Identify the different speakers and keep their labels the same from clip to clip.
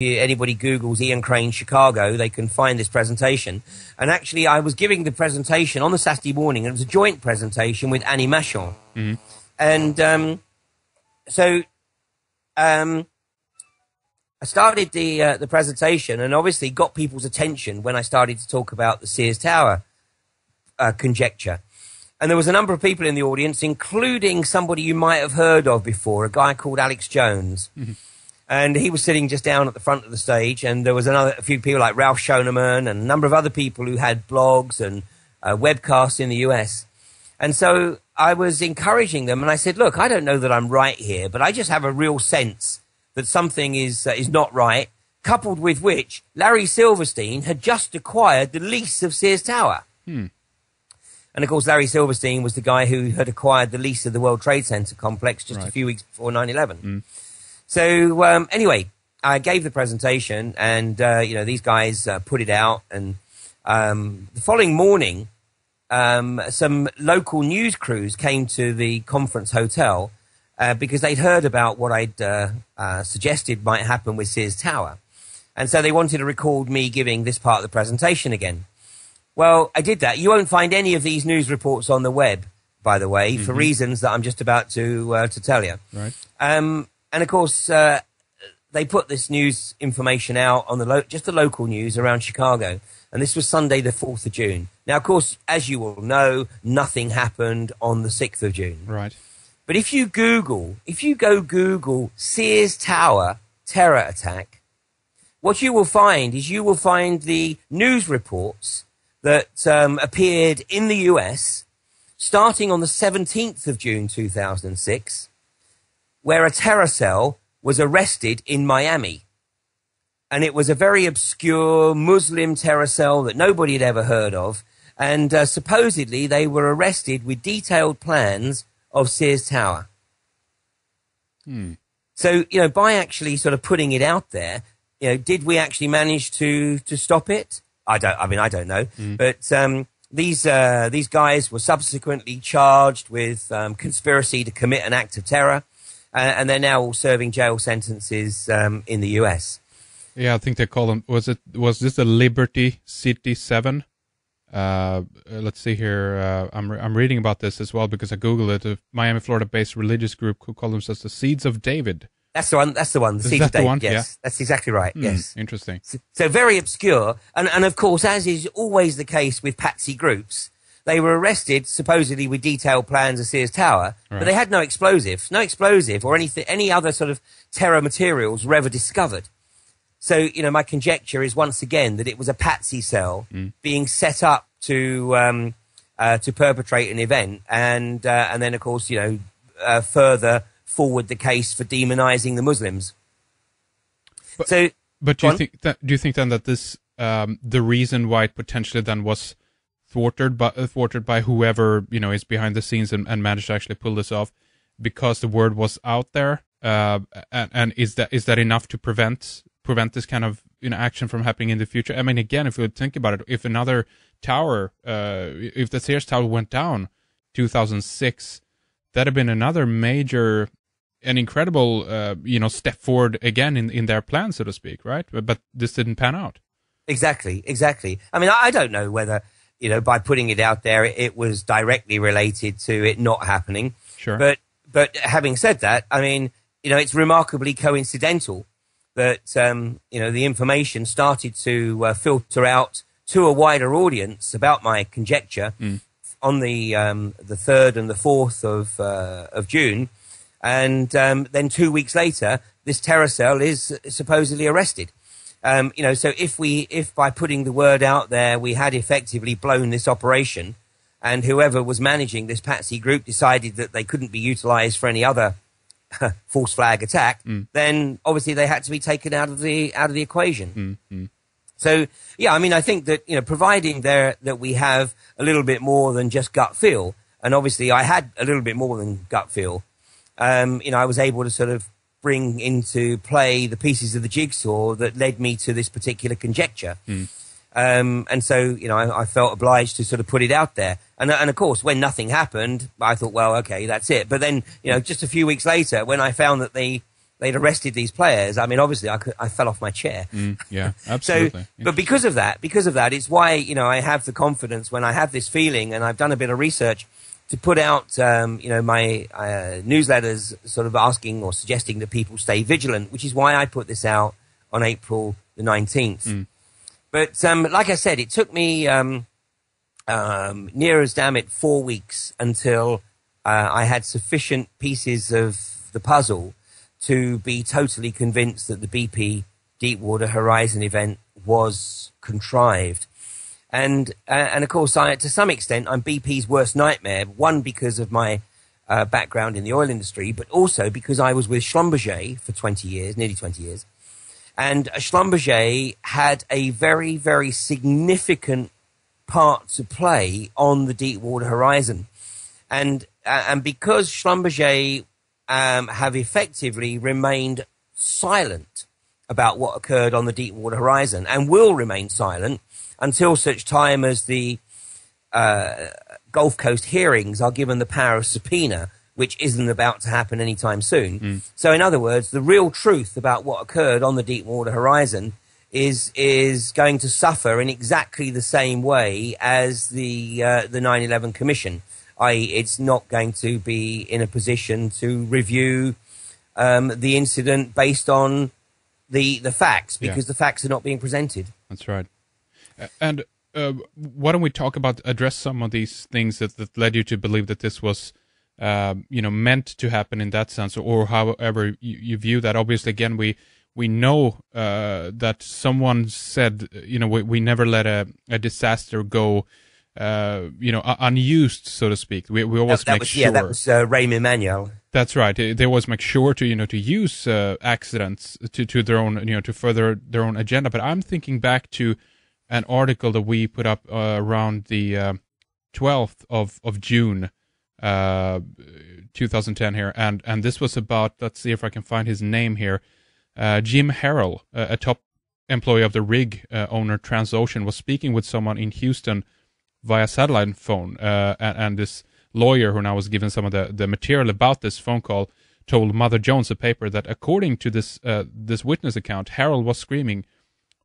Speaker 1: anybody Googles Ian Crane Chicago, they can find this presentation. And actually, I was giving the presentation on the Saturday morning, and it was a joint presentation with Annie Machon.
Speaker 2: Mm-hmm.
Speaker 1: And I started the presentation, and obviously got people's attention when I started to talk about the Sears Tower conjecture. And there was a number of people in the audience, including somebody you might have heard of before, a guy called Alex Jones.
Speaker 2: Mm-hmm.
Speaker 1: And he was sitting just down at the front of the stage, and there was a few people like Ralph Schoenemann and a number of other people who had blogs and webcasts in the US. And so I was encouraging them, and I said, look, I don't know that I'm right here, but I just have a real sense that something is not right, coupled with which Larry Silverstein had just acquired the lease of Sears Tower.
Speaker 2: Hmm.
Speaker 1: And, of course, Larry Silverstein was the guy who had acquired the lease of the World Trade Center complex just a few weeks before 9/11.
Speaker 2: Mm.
Speaker 1: So, anyway, I gave the presentation, and, these guys put it out. And the following morning, some local news crews came to the conference hotel because they'd heard about what I'd suggested might happen with Sears Tower. And so they wanted to record me giving this part of the presentation again. Well, I did that. You won't find any of these news reports on the web, by the way, for reasons that I'm just about to tell you.
Speaker 2: Right.
Speaker 1: And, of course, they put this news information out on just the local news around Chicago. And this was Sunday, the 4th of June. Now, of course, as you all know, nothing happened on the 6th of June.
Speaker 2: Right.
Speaker 1: But if you go Google Sears Tower terror attack, what you will find is the news reports that appeared in the US starting on the 17th of June 2006, where a terror cell was arrested in Miami. And it was a very obscure Muslim terror cell that nobody had ever heard of. And supposedly they were arrested with detailed plans of Sears Tower.
Speaker 2: Hmm.
Speaker 1: So, by actually sort of putting it out there, did we actually manage to stop it? I don't know. But these guys were subsequently charged with conspiracy to commit an act of terror. And they're now all serving jail sentences in the US.
Speaker 2: Yeah, I think they call them. Was this the Liberty City 7? Let's see here. I'm reading about this as well because I googled it. A Miami, Florida-based religious group who call themselves the Seeds of David.
Speaker 1: That's the one. The Seeds of David. Yes, yeah. That's exactly right. Yes.
Speaker 2: Interesting.
Speaker 1: So very obscure, and of course, as is always the case with patsy groups, they were arrested supposedly with detailed plans of Sears Tower, but they had no explosive or any other sort of terror materials were ever discovered. So, my conjecture is once again that it was a patsy cell being set up to perpetrate an event, and then of course, further forward the case for demonizing the Muslims.
Speaker 2: But do you think then that this the reason why it potentially then was thwarted by whoever is behind the scenes and managed to actually pull this off because the word was out there, and is that enough to prevent this kind of action from happening in the future? I mean, again, if you think about it, if another tower, if the Sears Tower went down 2006, that'd have been another major and incredible step forward again in their plan, so to speak, right? But this didn't pan out. Exactly.
Speaker 1: I mean, I don't know whether by putting it out there it was directly related to it not happening.
Speaker 2: Sure.
Speaker 1: But having said that, I mean, it's remarkably coincidental that the information started to filter out to a wider audience about my conjecture on the 3rd and the 4th of June, and then 2 weeks later, this terror cell is supposedly arrested. So if by putting the word out there we had effectively blown this operation, and whoever was managing this patsy group decided that they couldn't be utilized for any other false flag attack, then obviously they had to be taken out of the equation. So yeah, I mean, I think that providing that we have a little bit more than just gut feel, and obviously I had a little bit more than gut feel. I was able to sort of bring into play the pieces of the jigsaw that led me to this particular conjecture. And so, I felt obliged to sort of put it out there. And of course, when nothing happened, I thought, well, okay, that's it. But then, just a few weeks later, when I found that the they'd arrested these players, I mean, obviously I fell off my chair.
Speaker 2: Yeah, absolutely.
Speaker 1: So, but because of that, it's why, you know, I have the confidence when I have this feeling, and I've done a bit of research to put out, you know, my newsletters sort of asking or suggesting that people stay vigilant, which is why I put this out on April the 19th. But like I said, it took me near as damn it 4 weeks until I had sufficient pieces of the puzzle to be totally convinced that the BP Deepwater Horizon event was contrived. And of course, to some extent, I'm BP's worst nightmare, one, because of my background in the oil industry, but also because I was with Schlumberger for 20 years, nearly 20 years. And Schlumberger had a very, very significant part to play on the Deepwater Horizon. And because Schlumberger have effectively remained silent about what occurred on the Deepwater Horizon, and will remain silent until such time as the Gulf Coast hearings are given the power of subpoena, which isn't about to happen anytime soon. So in other words, the real truth about what occurred on the Deepwater Horizon is going to suffer in exactly the same way as the 9/11 Commission. I.e., it's not going to be in a position to review the incident based on the facts, because the facts are not being presented.
Speaker 2: That's right. And why don't we address some of these things that led you to believe that this was, you know, meant to happen in that sense, or however you view that. Obviously, again, we know that someone said, you know, we never let a disaster go, you know, unused, so to speak. We always make sure.
Speaker 1: Yeah, that was Raymond Manuel.
Speaker 2: That's right. They always make sure to, you know, to use accidents to their own, you know, to further their own agenda. But I'm thinking back to an article that we put up around the 12th of June, 2010 here, and this was about, let's see if I can find his name here, Jim Harrell, a top employee of the rig owner Transocean, was speaking with someone in Houston via satellite phone, and this lawyer who now was given some of the material about this phone call told Mother Jones, a paper, that according to this witness account, Harrell was screaming,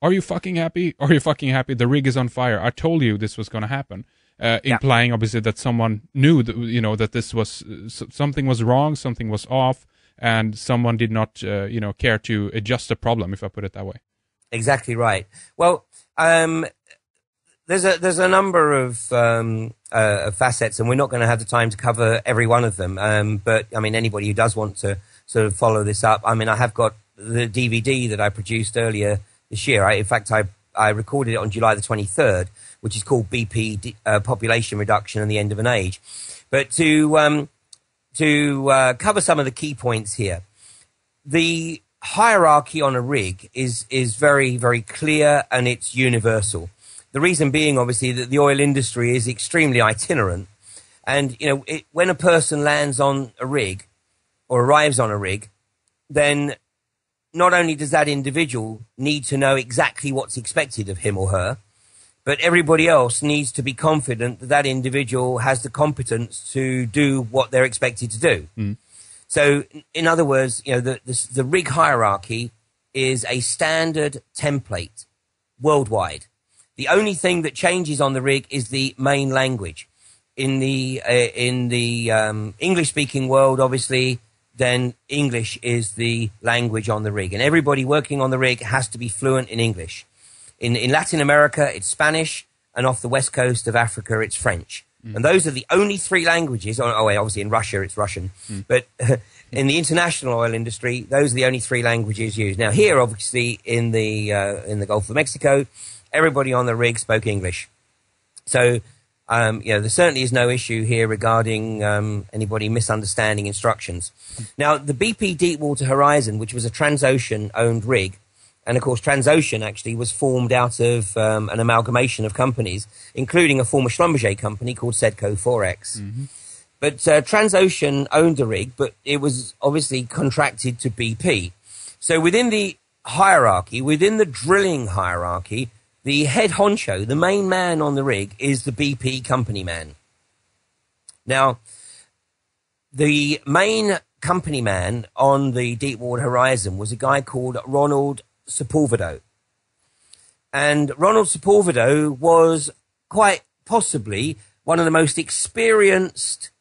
Speaker 2: "Are you fucking happy? Are you fucking happy? The rig is on fire. I told you this was going to happen." Implying obviously that someone knew that, you know, that this was something was wrong, something was off, and someone did not, you know, care to adjust the problem, if I put it that way.
Speaker 1: Exactly right. Well, there's a number of facets, and we're not going to have the time to cover every one of them. But I mean, anybody who does want to sort of follow this up, I mean, I have got the DVD that I produced earlier this year. In fact, I recorded it on July the 23rd, which is called BP Population Reduction and the End of an Age. But to cover some of the key points here, the hierarchy on a rig is very, very clear, and it's universal. The reason being, obviously, that the oil industry is extremely itinerant. And, you know, when a person lands on a rig or arrives on a rig, then not only does that individual need to know exactly what's expected of him or her, but everybody else needs to be confident that that individual has the competence to do what they're expected to do. So, in other words, you know, the rig hierarchy is a standard template worldwide. The only thing that changes on the rig is the main language. In the English-speaking world, obviously, then English is the language on the rig, and everybody working on the rig has to be fluent in English. In Latin America, it's Spanish, and off the west coast of Africa, it's French. And those are the only three languages. Obviously in Russia, it's Russian. But in the international oil industry, those are the only three languages used. Now here, obviously, in the Gulf of Mexico, everybody on the rig spoke English. So, you know, there certainly is no issue here regarding anybody misunderstanding instructions. Now, the BP Deepwater Horizon, which was a Transocean-owned rig, and, of course, Transocean actually was formed out of an amalgamation of companies, including a former Schlumberger company called Sedco Forex. But Transocean owned the rig, but it was obviously contracted to BP. So within the hierarchy, within the drilling hierarchy, the head honcho, the main man on the rig, is the BP company man. Now, the main company man on the Deepwater Horizon was a guy called Ronald Sepulvedo. And Ronald Sepulvedo was quite possibly one of the most experienced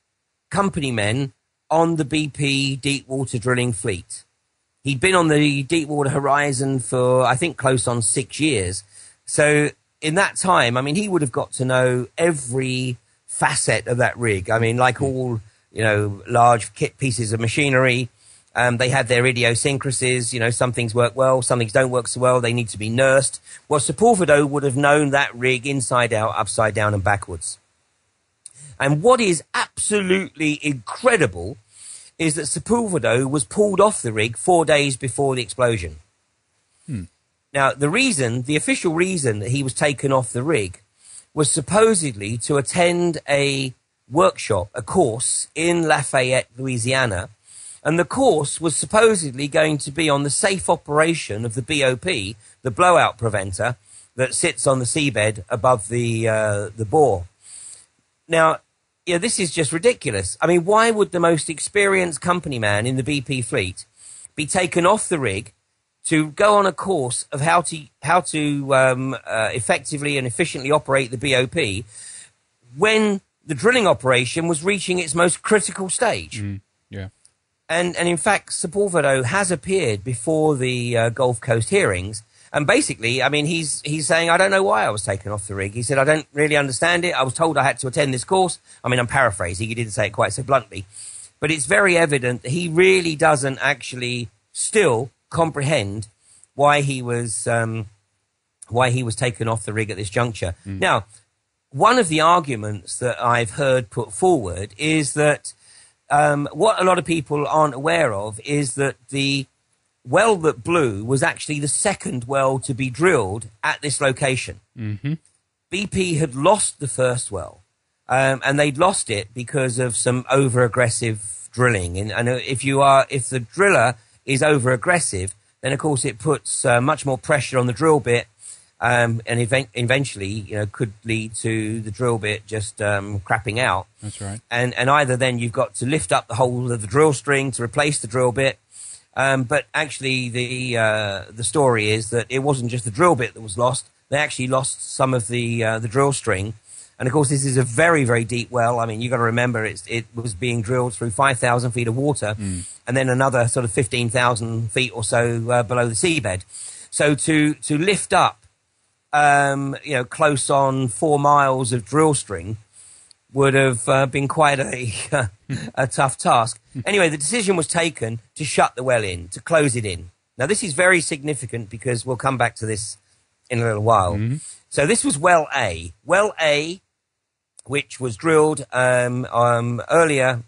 Speaker 1: company men on the BP Deepwater drilling fleet. He'd been on the Deepwater Horizon for, I think, close on 6 years. So in that time, I mean, he would have got to know every facet of that rig. I mean, like all, large kit pieces of machinery, they had their idiosyncrasies. Some things work well, some things don't work so well. They need to be nursed. Well, Sepulvedo would have known that rig inside out, upside down and backwards. And what is absolutely incredible is that Sepulvedo was pulled off the rig 4 days before the explosion. Now, the official reason that he was taken off the rig was supposedly to attend a workshop, a course in Lafayette, Louisiana. And the course was supposedly going to be on the safe operation of the BOP, the blowout preventer that sits on the seabed above the bore. Now, this is just ridiculous. I mean, why would the most experienced company man in the BP fleet be taken off the rig to go on a course of how to effectively and efficiently operate the BOP when the drilling operation was reaching its most critical stage?
Speaker 2: Yeah.
Speaker 1: And in fact, Sepulvedo has appeared before the Gulf Coast hearings. And basically, I mean, he's saying, I don't know why I was taken off the rig. He said, I don't really understand it. I was told I had to attend this course. I mean, I'm paraphrasing. He didn't say it quite so bluntly. But it's very evident that he really doesn't actually still comprehend why he was taken off the rig at this juncture. Now, one of the arguments that I've heard put forward is that what a lot of people aren't aware of is that the well that blew was actually the second well to be drilled at this location. BP had lost the first well, and they'd lost it because of some over-aggressive drilling. And if the driller is over-aggressive, then of course it puts much more pressure on the drill bit, and eventually, could lead to the drill bit just crapping out.
Speaker 2: That's right.
Speaker 1: And either then you've got to lift up the whole of the drill string to replace the drill bit. But actually, the story is that it wasn't just the drill bit that was lost. They actually lost some of the drill string. And of course, this is a very, very deep well. I mean, you've got to remember it was being drilled through 5,000 feet of water, and then another sort of 15,000 feet or so below the seabed. So to lift up, close on 4 miles of drill string would have been quite a tough task. Anyway, the decision was taken to shut the well in, to close it in. Now, this is very significant because we'll come back to this in a little while. So this was well A. Well A, which was drilled earlier,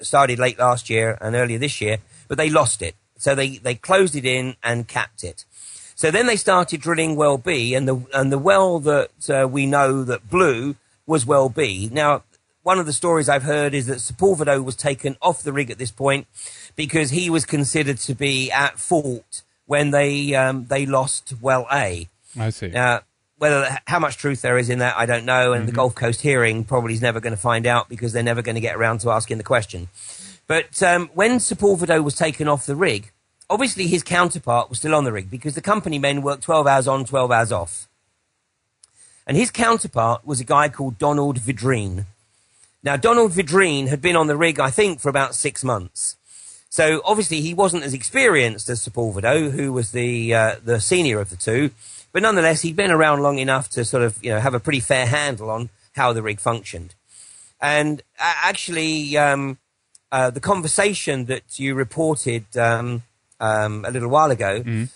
Speaker 1: started late last year and earlier this year, but they lost it. So they closed it in and capped it. So then they started drilling well B, and the well that we know that blew was well B. Now, one of the stories I've heard is that Sepulvedo was taken off the rig at this point because he was considered to be at fault when they lost well A.
Speaker 2: I see.
Speaker 1: Now, how much truth there is in that, I don't know, and the Gulf Coast hearing probably is never going to find out because they're never going to get around to asking the question. But when Sepulvedo was taken off the rig, obviously his counterpart was still on the rig because the company men worked 12 hours on, 12 hours off. And his counterpart was a guy called Donald Vidrine. Now, Donald Vidrine had been on the rig, I think, for about 6 months. So obviously he wasn't as experienced as Sepulvedo, who was the senior of the two. But nonetheless, he'd been around long enough to sort of, have a pretty fair handle on how the rig functioned. And actually, the conversation that you reported a little while ago,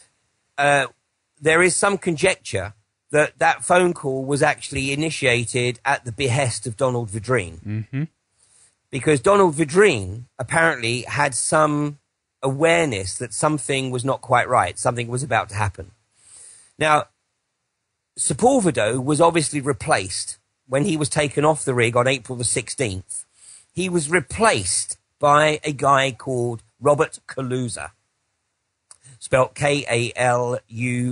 Speaker 1: there is some conjecture that phone call was actually initiated at the behest of Donald Vidrine. Because Donald Vidrine apparently had some awareness that something was not quite right, something was about to happen. Now, Sepulvedo was obviously replaced when he was taken off the rig on April the 16th. He was replaced by a guy called Robert Kaluza, spelt Kaluza.